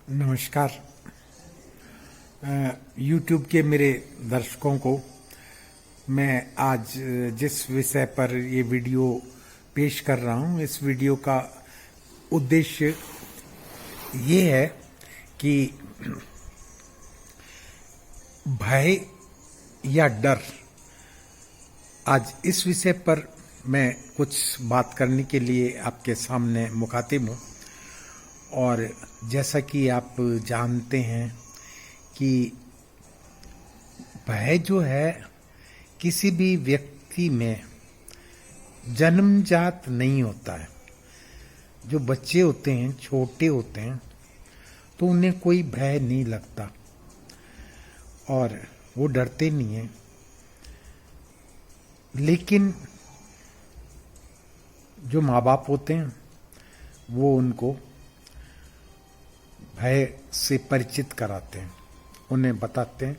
नमस्कार। YouTube के मेरे दर्शकों को मैं आज जिस विषय पर ये वीडियो पेश कर रहा हूँ, इस वीडियो का उद्देश्य ये है कि भय या डर, आज इस विषय पर मैं कुछ बात करने के लिए आपके सामने मुखातिब हूँ। और जैसा कि आप जानते हैं कि भय जो है किसी भी व्यक्ति में जन्मजात नहीं होता है। जो बच्चे होते हैं, छोटे होते हैं, तो उन्हें कोई भय नहीं लगता और वो डरते नहीं हैं। लेकिन जो माँ बाप होते हैं वो उनको भय से परिचित कराते हैं, उन्हें बताते हैं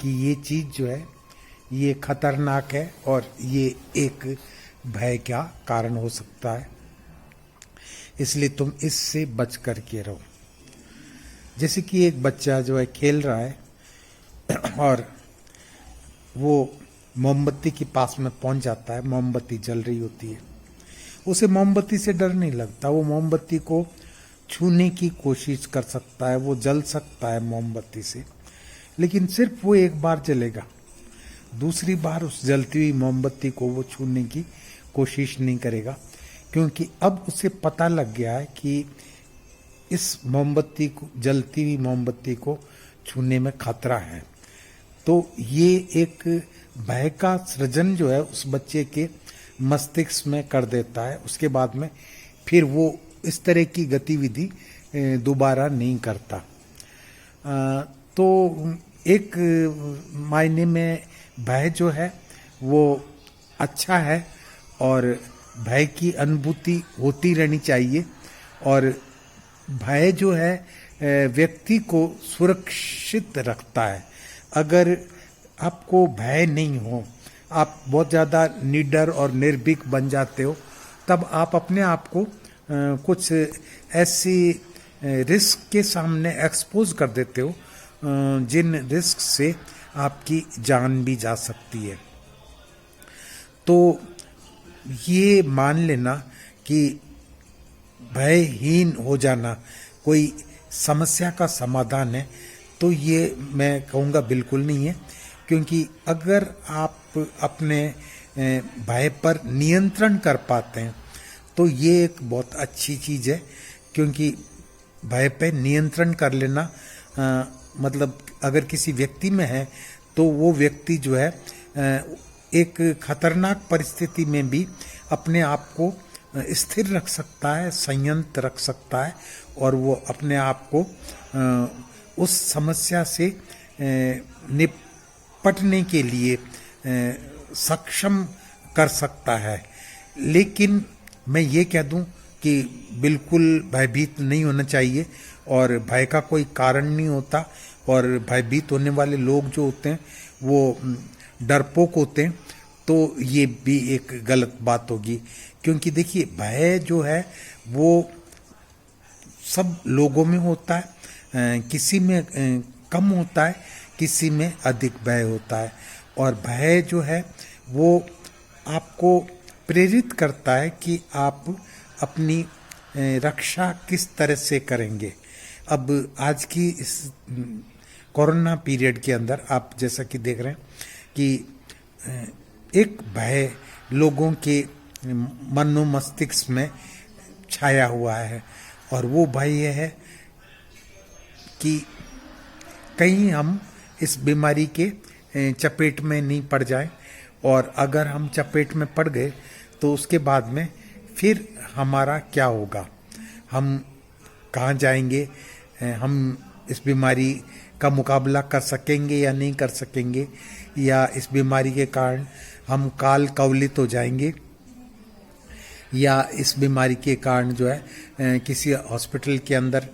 कि ये चीज़ जो है ये खतरनाक है और ये एक भय का कारण हो सकता है, इसलिए तुम इससे बच कर के रहो। जैसे कि एक बच्चा जो है खेल रहा है और वो मोमबत्ती के पास में पहुंच जाता है, मोमबत्ती जल रही होती है, उसे मोमबत्ती से डर नहीं लगता। वो मोमबत्ती को छूने की कोशिश कर सकता है, वो जल सकता है मोमबत्ती से, लेकिन सिर्फ वो एक बार जलेगा, दूसरी बार उस जलती हुई मोमबत्ती को वो छूने की कोशिश नहीं करेगा, क्योंकि अब उसे पता लग गया है कि इस मोमबत्ती को, जलती हुई मोमबत्ती को छूने में खतरा है। तो ये एक भय का सृजन जो है उस बच्चे के मस्तिष्क में कर देता है। उसके बाद में फिर वो इस तरह की गतिविधि दोबारा नहीं करता। तो एक मायने में भय जो है वो अच्छा है और भय की अनुभूति होती रहनी चाहिए। और भय जो है व्यक्ति को सुरक्षित रखता है। अगर आपको भय नहीं हो, आप बहुत ज़्यादा निडर और निर्भीक बन जाते हो, तब आप अपने आप को कुछ ऐसी रिस्क के सामने एक्सपोज कर देते हो जिन रिस्क से आपकी जान भी जा सकती है। तो ये मान लेना कि भयहीन हो जाना कोई समस्या का समाधान है, तो ये मैं कहूँगा बिल्कुल नहीं है। क्योंकि अगर आप अपने भय पर नियंत्रण कर पाते हैं तो ये एक बहुत अच्छी चीज़ है। क्योंकि भय पे नियंत्रण कर लेना मतलब अगर किसी व्यक्ति में है तो वो व्यक्ति जो है एक खतरनाक परिस्थिति में भी अपने आप को स्थिर रख सकता है, संयत रख सकता है, और वो अपने आप को उस समस्या से निपटने के लिए सक्षम कर सकता है। लेकिन मैं ये कह दूं कि बिल्कुल भयभीत नहीं होना चाहिए और भय का कोई कारण नहीं होता। और भयभीत होने वाले लोग जो होते हैं वो डरपोक होते हैं, तो ये भी एक गलत बात होगी। क्योंकि देखिए, भय जो है वो सब लोगों में होता है, किसी में कम होता है, किसी में अधिक भय होता है। और भय जो है वो आपको प्रेरित करता है कि आप अपनी रक्षा किस तरह से करेंगे। अब आज की इस कोरोना पीरियड के अंदर आप जैसा कि देख रहे हैं कि एक भय लोगों के मनो मस्तिष्क में छाया हुआ है, और वो भय ये है कि कहीं हम इस बीमारी के चपेट में नहीं पड़ जाए, और अगर हम चपेट में पड़ गए तो उसके बाद में फिर हमारा क्या होगा, हम कहाँ जाएंगे, हम इस बीमारी का मुकाबला कर सकेंगे या नहीं कर सकेंगे, या इस बीमारी के कारण हम काल कवलित हो जाएंगे, या इस बीमारी के कारण जो है किसी हॉस्पिटल के अंदर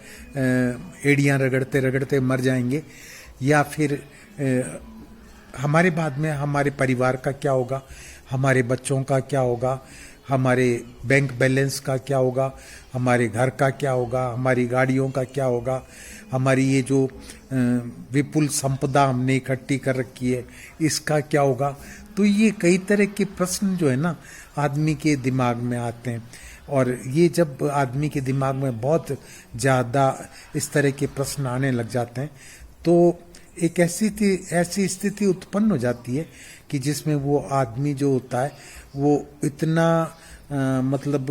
एड़ियाँ रगड़ते रगड़ते मर जाएंगे, या फिर हमारे बाद में हमारे परिवार का क्या होगा, हमारे बच्चों का क्या होगा, हमारे बैंक बैलेंस का क्या होगा, हमारे घर का क्या होगा, हमारी गाड़ियों का क्या होगा, हमारी ये जो विपुल संपदा हमने इकट्ठी कर रखी है इसका क्या होगा। तो ये कई तरह के प्रश्न जो है ना आदमी के दिमाग में आते हैं, और ये जब आदमी के दिमाग में बहुत ज़्यादा इस तरह के प्रश्न आने लग जाते हैं तो एक ऐसी स्थिति उत्पन्न हो जाती है कि जिसमें वो आदमी जो होता है वो इतना मतलब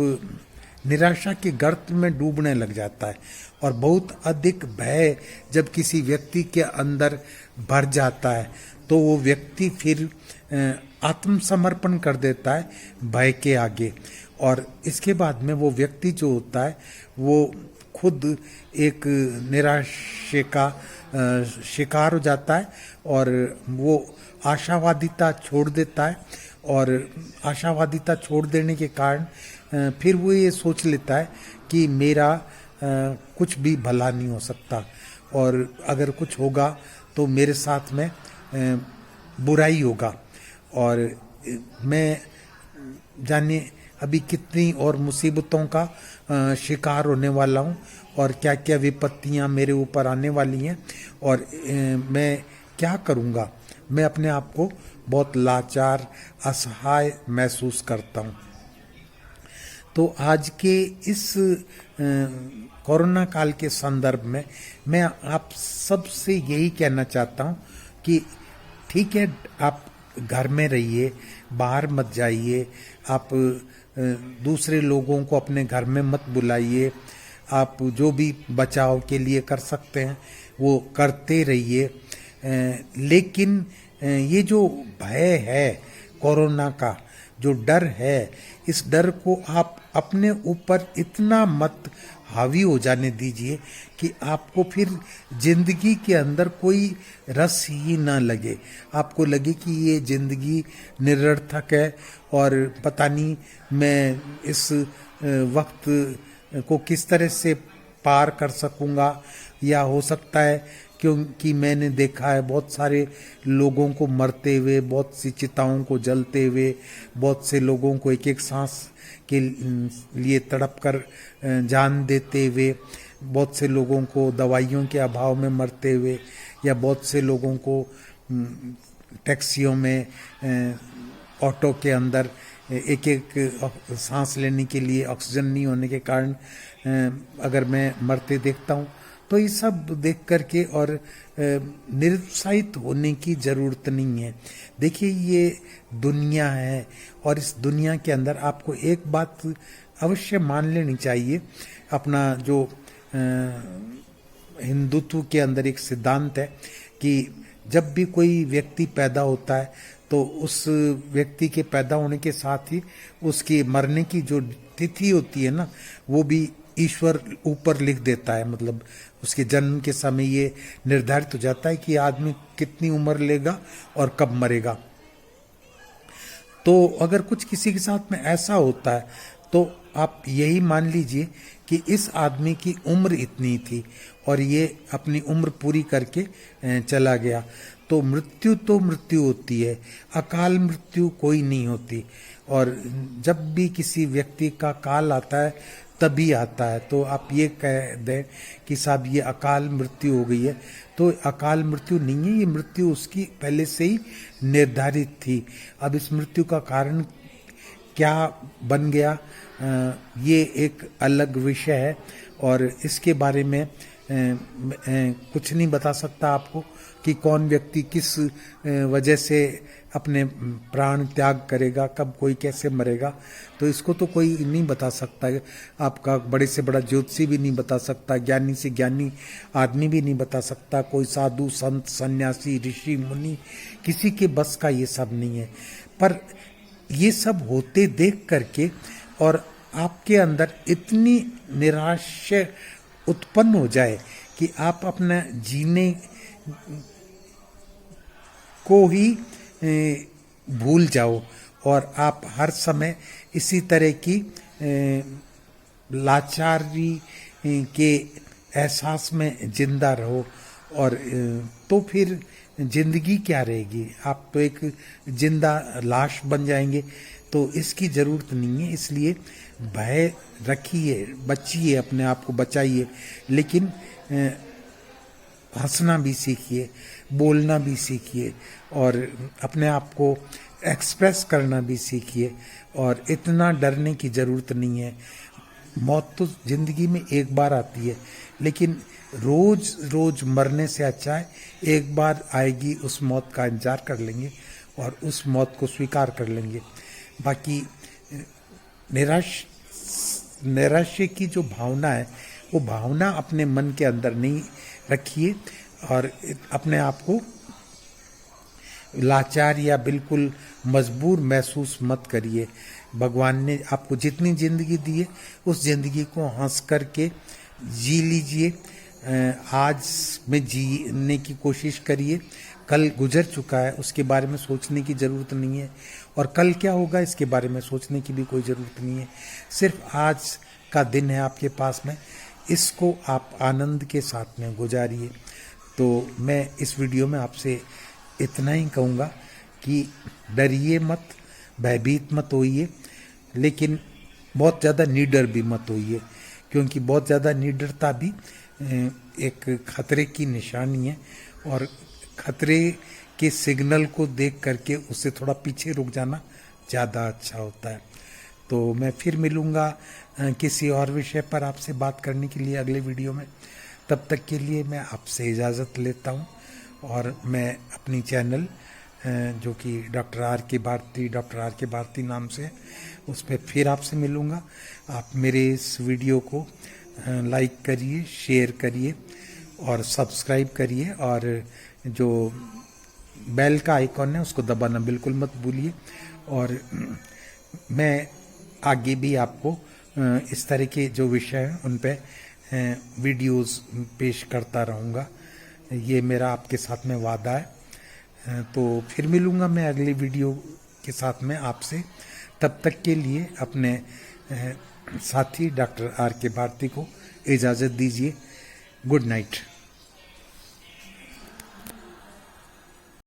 निराशा के गर्त में डूबने लग जाता है, और बहुत अधिक भय जब किसी व्यक्ति के अंदर भर जाता है तो वो व्यक्ति फिर आत्मसमर्पण कर देता है भय के आगे, और इसके बाद में वो व्यक्ति जो होता है वो खुद एक निराशे का शिकार हो जाता है, और वो आशावादिता छोड़ देता है, और आशावादिता छोड़ देने के कारण फिर वो ये सोच लेता है कि मेरा कुछ भी भला नहीं हो सकता, और अगर कुछ होगा तो मेरे साथ में बुराई होगा, और मैं जाने अभी कितनी और मुसीबतों का शिकार होने वाला हूँ, और क्या क्या विपत्तियाँ मेरे ऊपर आने वाली हैं, और मैं क्या करूँगा। मैं अपने आप को बहुत लाचार असहाय महसूस करता हूँ। तो आज के इस कोरोना काल के संदर्भ में मैं आप सबसे यही कहना चाहता हूँ कि ठीक है, आप घर में रहिए, बाहर मत जाइए, आप दूसरे लोगों को अपने घर में मत बुलाइए, आप जो भी बचाव के लिए कर सकते हैं वो करते रहिए, लेकिन ये जो भय है कोरोना का, जो डर है, इस डर को आप अपने ऊपर इतना मत हावी हो जाने दीजिए कि आपको फिर जिंदगी के अंदर कोई रस ही ना लगे, आपको लगे कि ये जिंदगी निरर्थक है और पता नहीं मैं इस वक्त को किस तरह से पार कर सकूंगा। या हो सकता है क्योंकि मैंने देखा है बहुत सारे लोगों को मरते हुए, बहुत सी चिताओं को जलते हुए, बहुत से लोगों को एक एक सांस के लिए तड़प कर जान देते हुए, बहुत से लोगों को दवाइयों के अभाव में मरते हुए, या बहुत से लोगों को टैक्सियों में, ऑटो के अंदर एक एक सांस लेने के लिए ऑक्सीजन नहीं होने के कारण अगर मैं मरते देखता हूँ, तो ये सब देख करके और निरुत्साहित होने की ज़रूरत नहीं है। देखिए, ये दुनिया है और इस दुनिया के अंदर आपको एक बात अवश्य मान लेनी चाहिए। अपना जो हिंदुत्व के अंदर एक सिद्धांत है कि जब भी कोई व्यक्ति पैदा होता है तो उस व्यक्ति के पैदा होने के साथ ही उसकी मरने की जो तिथि होती है ना, वो भी ईश्वर ऊपर लिख देता है। मतलब उसके जन्म के समय ये निर्धारित हो जाता है कि आदमी कितनी उम्र लेगा और कब मरेगा। तो अगर कुछ किसी के साथ में ऐसा होता है तो आप यही मान लीजिए कि इस आदमी की उम्र इतनी थी और ये अपनी उम्र पूरी करके चला गया। तो मृत्यु होती है, अकाल मृत्यु कोई नहीं होती। और जब भी किसी व्यक्ति का काल आता है तभी आता है। तो आप ये कह दें कि साहब ये अकाल मृत्यु हो गई है, तो अकाल मृत्यु नहीं है, ये मृत्यु उसकी पहले से ही निर्धारित थी। अब इस मृत्यु का कारण क्या बन गया, ये एक अलग विषय है और इसके बारे में कुछ नहीं बता सकता आपको कि कौन व्यक्ति किस वजह से अपने प्राण त्याग करेगा, कब कोई कैसे मरेगा। तो इसको तो कोई नहीं बता सकता है। आपका बड़े से बड़ा ज्योतिषी भी नहीं बता सकता, ज्ञानी से ज्ञानी आदमी भी नहीं बता सकता, कोई साधु संत सन्यासी ऋषि मुनि, किसी के बस का ये सब नहीं है। पर ये सब होते देख करके और आपके अंदर इतनी निराशा उत्पन्न हो जाए कि आप अपना जीने को ही भूल जाओ और आप हर समय इसी तरह की लाचारी के एहसास में जिंदा रहो। और तो फिर जिंदगी क्या रहेगी, आप तो एक जिंदा लाश बन जाएंगे। तो इसकी जरूरत नहीं है, इसलिए भय रखिए, बचिए, अपने आप को बचाइए, लेकिन हंसना भी सीखिए, बोलना भी सीखिए और अपने आप को एक्सप्रेस करना भी सीखिए। और इतना डरने की ज़रूरत नहीं है। मौत तो ज़िंदगी में एक बार आती है, लेकिन रोज रोज मरने से अच्छा है एक बार आएगी, उस मौत का इंतजार कर लेंगे और उस मौत को स्वीकार कर लेंगे। बाकी नैराश्य की जो भावना है, वो भावना अपने मन के अंदर नहीं रखिए और अपने आप को लाचार या बिल्कुल मजबूर महसूस मत करिए। भगवान ने आपको जितनी ज़िंदगी दी है, उस ज़िंदगी को हंस करके जी लीजिए। आज में जीने की कोशिश करिए। कल गुजर चुका है, उसके बारे में सोचने की ज़रूरत नहीं है, और कल क्या होगा इसके बारे में सोचने की भी कोई ज़रूरत नहीं है। सिर्फ आज का दिन है आपके पास में, इसको आप आनंद के साथ में गुजारिए। तो मैं इस वीडियो में आपसे इतना ही कहूँगा कि डरिए मत, भयभीत मत होइए, लेकिन बहुत ज़्यादा निडर भी मत होइए, क्योंकि बहुत ज़्यादा निडरता भी एक खतरे की निशानी है। और खतरे के सिग्नल को देख करके उससे थोड़ा पीछे रुक जाना ज़्यादा अच्छा होता है। तो मैं फिर मिलूँगा किसी और विषय पर आपसे बात करने के लिए अगले वीडियो में। तब तक के लिए मैं आपसे इजाज़त लेता हूँ, और मैं अपनी चैनल जो कि डॉक्टर आर के भारती नाम से, उस पर फिर आपसे मिलूँगा। आप मेरे इस वीडियो को लाइक करिए, शेयर करिए और सब्सक्राइब करिए, और जो बेल का आइकॉन है उसको दबाना बिल्कुल मत भूलिए। और मैं आगे भी आपको इस तरह के जो विषय हैं उन पे वीडियोस पेश करता रहूँगा, ये मेरा आपके साथ में वादा है। तो फिर मिलूँगा मैं अगली वीडियो के साथ में आपसे। तब तक के लिए अपने साथी डॉक्टर आर के भारती को इजाज़त दीजिए। Good night.